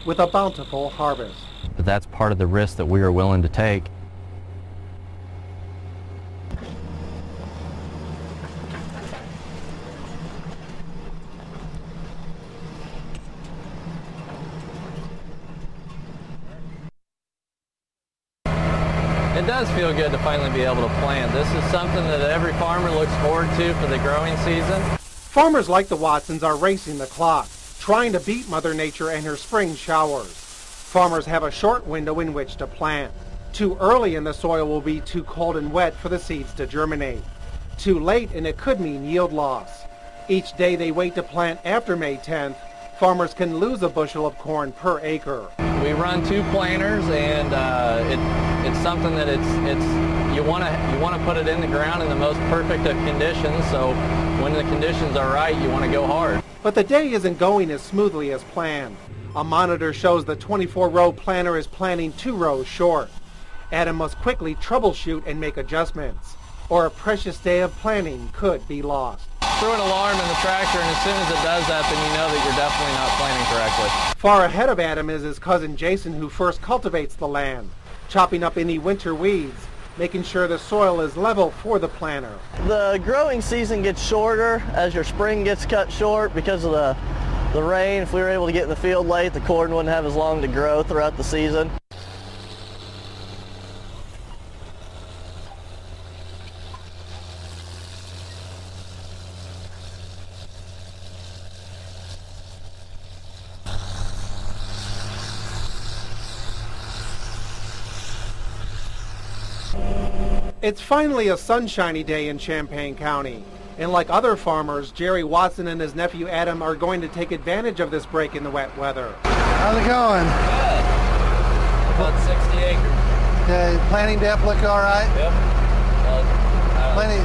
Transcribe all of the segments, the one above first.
with a bountiful harvest. But that's part of the risk that we are willing to take. It does feel good to finally be able to plant. This is something that every farmer looks forward to for the growing season. Farmers like the Watsons are racing the clock, trying to beat Mother Nature and her spring showers. Farmers have a short window in which to plant. Too early and the soil will be too cold and wet for the seeds to germinate. Too late and it could mean yield loss. Each day they wait to plant after May 10th, farmers can lose a bushel of corn per acre. We run 2 planters, and it's something that you want to put it in the ground in the most perfect of conditions. So when the conditions are right, you want to go hard. But the day isn't going as smoothly as planned. A monitor shows the 24-row planter is planting 2 rows short. Adam must quickly troubleshoot and make adjustments, or a precious day of planting could be lost. Throw an alarm in the tractor, and as soon as it does that, then you know that you're definitely not planting correctly. Far ahead of Adam is his cousin Jason, who first cultivates the land, chopping up any winter weeds, making sure the soil is level for the planter. The growing season gets shorter as your spring gets cut short because of the rain. If we were able to get in the field late, the corn wouldn't have as long to grow throughout the season. It's finally a sunshiny day in Champaign County. And like other farmers, Jerry Watson and his nephew Adam are going to take advantage of this break in the wet weather. How's it going? Good. About 60 acres. Okay, planting depth look all right? Yep.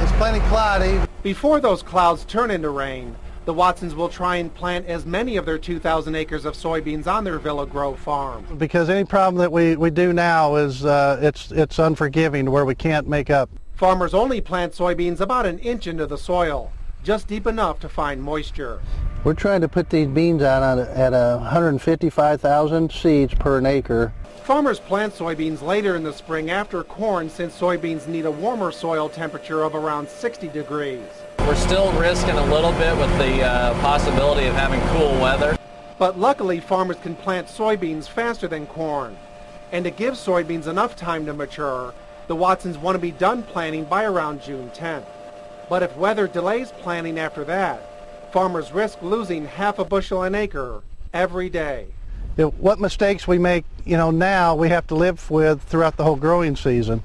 It's plenty cloudy. Before those clouds turn into rain, the Watsons will try and plant as many of their 2,000 acres of soybeans on their Villa Grove farm. Because any problem that we do now is it's unforgiving to where we can't make up. Farmers only plant soybeans about an inch into the soil, just deep enough to find moisture. We're trying to put these beans out at 155,000 seeds per an acre. Farmers plant soybeans later in the spring after corn, since soybeans need a warmer soil temperature of around 60 degrees. We're still risking a little bit with the possibility of having cool weather. But luckily, farmers can plant soybeans faster than corn. And to give soybeans enough time to mature, the Watsons want to be done planting by around June 10th. But if weather delays planting after that, farmers risk losing half a bushel an acre every day. What mistakes we make, now we have to live with throughout the whole growing season.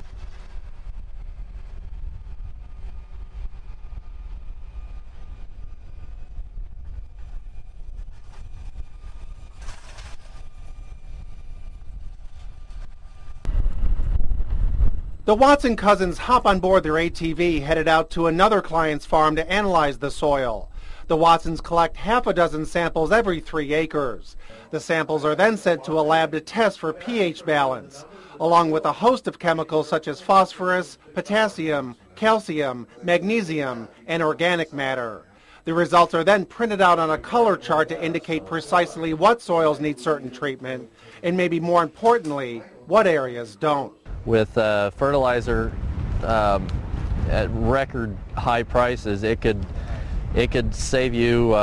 The Watson cousins hop on board their ATV headed out to another client's farm to analyze the soil. The Watsons collect half a dozen samples every 3 acres. The samples are then sent to a lab to test for pH balance, along with a host of chemicals such as phosphorus, potassium, calcium, magnesium, and organic matter. The results are then printed out on a color chart to indicate precisely what soils need certain treatment, and maybe more importantly, what areas don't. With fertilizer at record high prices, it could save you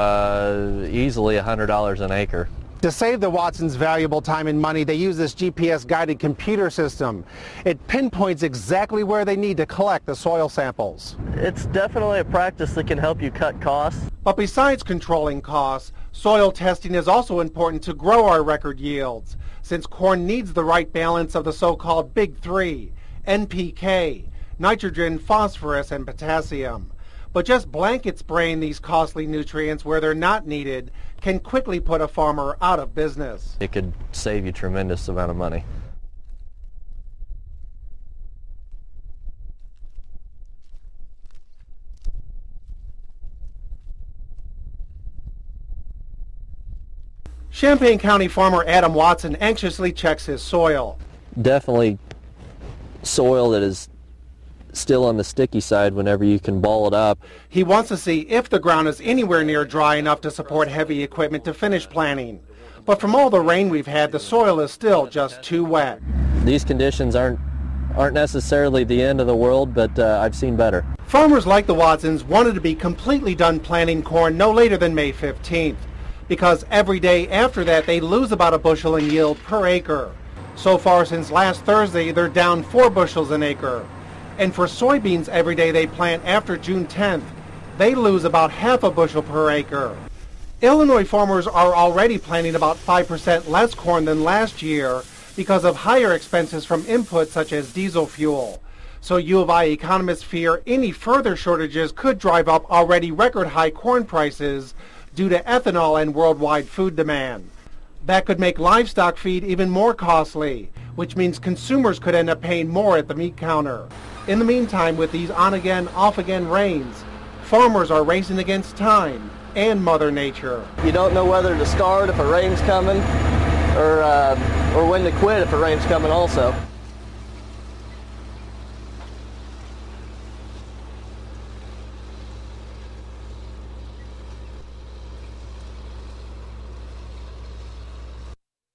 easily $100 an acre. To save the Watsons valuable time and money, they use this GPS-guided computer system. It pinpoints exactly where they need to collect the soil samples. It's definitely a practice that can help you cut costs. But besides controlling costs, soil testing is also important to grow our record yields, since corn needs the right balance of the so-called Big Three: NPK, nitrogen, phosphorus, and potassium. But just blanket spraying these costly nutrients where they're not needed can quickly put a farmer out of business. It could save you a tremendous amount of money. Champaign County farmer Adam Watson anxiously checks his soil. Definitely soil that is still on the sticky side whenever you can ball it up. He wants to see if the ground is anywhere near dry enough to support heavy equipment to finish planting. But from all the rain we've had, the soil is still just too wet. These conditions aren't necessarily the end of the world, but I've seen better. Farmers like the Watsons wanted to be completely done planting corn no later than May 15th, because every day after that they lose about a bushel in yield per acre. So far since last Thursday, they're down 4 bushels an acre. And for soybeans every day they plant after June 10th, they lose about half a bushel per acre. Illinois farmers are already planting about 5% less corn than last year because of higher expenses from inputs such as diesel fuel. So U of I economists fear any further shortages could drive up already record high corn prices due to ethanol and worldwide food demand. That could make livestock feed even more costly, which means consumers could end up paying more at the meat counter. In the meantime, with these on-again, off-again rains, farmers are racing against time and Mother Nature. You don't know whether to start if a rain's coming, or when to quit if a rain's coming also.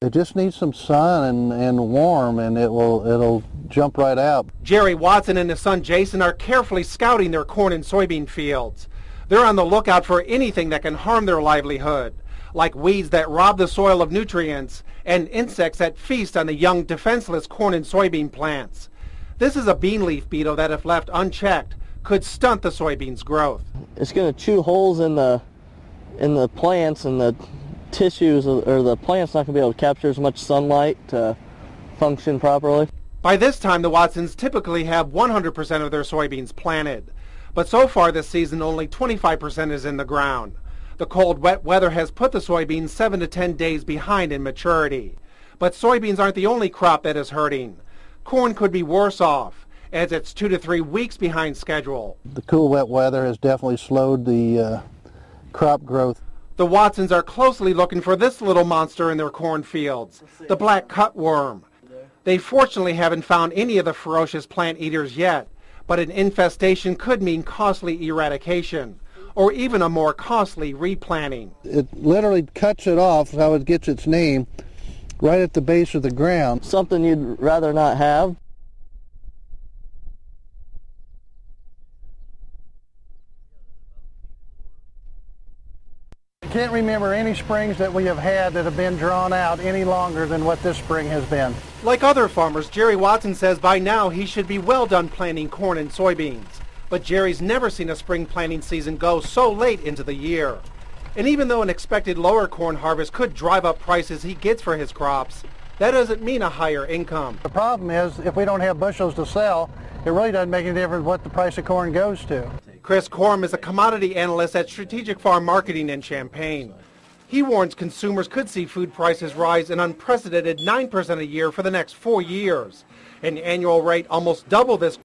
It just needs some sun and warm, and it'll jump right out. Jerry Watson and his son Jason are carefully scouting their corn and soybean fields. They're on the lookout for anything that can harm their livelihood, like weeds that rob the soil of nutrients and insects that feast on the young, defenseless corn and soybean plants. This is a bean leaf beetle that, if left unchecked, could stunt the soybeans' growth. It's going to chew holes in the plants, and the tissues or the plant's not going to be able to capture as much sunlight to function properly. By this time, the Watsons typically have 100% of their soybeans planted. But so far this season, only 25% is in the ground. The cold, wet weather has put the soybeans 7 to 10 days behind in maturity. But soybeans aren't the only crop that is hurting. Corn could be worse off, as it's 2 to 3 weeks behind schedule. The cool, wet weather has definitely slowed the crop growth. The Watsons are closely looking for this little monster in their cornfields, the black cutworm. They fortunately haven't found any of the ferocious plant eaters yet, but an infestation could mean costly eradication, or even a more costly replanting. It literally cuts it off, how it gets its name, right at the base of the ground. Something you'd rather not have. I can't remember any springs that we have had that have been drawn out any longer than what this spring has been. Like other farmers, Jerry Watson says by now he should be well done planting corn and soybeans. But Jerry's never seen a spring planting season go so late into the year. And even though an expected lower corn harvest could drive up prices he gets for his crops, that doesn't mean a higher income. The problem is, if we don't have bushels to sell, it really doesn't make any difference what the price of corn goes to. Chris Korm is a commodity analyst at Strategic Farm Marketing in Champaign. He warns consumers could see food prices rise an unprecedented 9% a year for the next 4 years, an annual rate almost double this